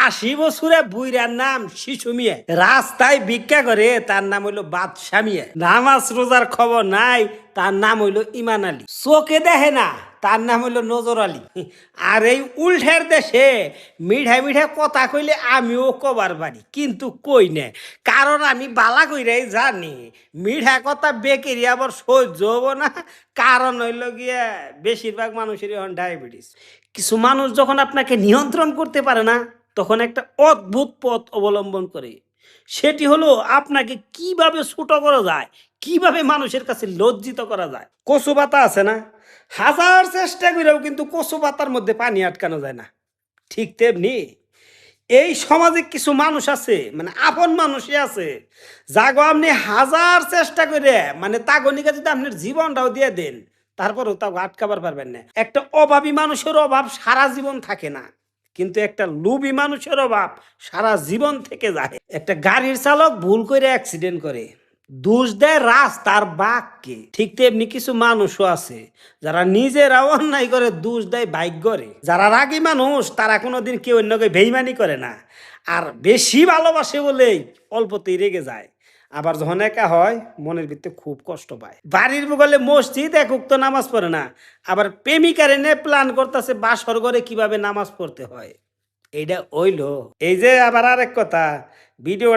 80 বছরে বুইরার নাম শিশু মিয়া, রাস্তায় ভিক্ষা করে, তার নাম হইলো বাদশা মিয়া। নামাজ রোজার খবর নাই, তার নাম হইলো ইমান আলী। চোখে দেখে না, তার নাম হইলো নজর আলী। আর এই উল্টের দেশে মিঠাই মিঠাই কথা কইলে আমিও কবার পারি, কিন্তু কই না, কারণ আমি বালা কইরাই জানি মিঠা কথা বেকেরি আবার সহ্য হবো না। কারণ হইল গিয়া বেশিরভাগ মানুষেরই এখন ডায়াবেটিস। কিছু মানুষ যখন আপনাকে নিয়ন্ত্রণ করতে পারে না, তখন একটা অদ্ভুত পথ অবলম্বন করে। সেটি হলো আপনাকে কিভাবে ছোট করা যায়, কিভাবে মানুষের কাছে লজ্জিত করা যায়। কচু পাতা আছে না, হাজার চেষ্টা করেও কিন্তু কচু পাতার মধ্যে পানি আটকানো যায় না। ঠিক তেমনি এই সমাজে কিছু মানুষ আছে, মানে আপন মানুষই আছে, যাগো আপনি হাজার চেষ্টা করে, মানে তাগনিকা যদি আপনার জীবনটাও দিয়ে দেন, তারপরেও তাও আটকাবার পারবেন না। একটা অভাবী মানুষের অভাব সারা জীবন থাকে না, কিন্তু একটা লোভী মানুষের অভাব সারা জীবন থেকে যায়। একটা গাড়ির চালক ভুল করে অ্যাক্সিডেন্ট করে, দোষ দেয় রাস্তার বাঘকে। ঠিক তেমনি কিছু মানুষও আছে যারা নিজেরাও অন্যায় করে দোষ দেয় ভাগ্যরে। যারা রাগী মানুষ তারা কোনোদিন কেউ অন্যকে বেইমানি করে না, আর বেশি ভালোবাসে বলেই অল্পতেই রেগে যায়। আবার যখন একা হয় মনের ভিতরে খুব কষ্ট পায়। বাড়ির বগলে মসজিদ, একক তো নামাজ পড়ে না, আবার প্রেমিকার এনে প্ল্যান করতেছে বাসর ঘরে কিভাবে নামাজ পড়তে হয়। এইটা হইলো। এই যে আবার আরেক কথা, ভিডিও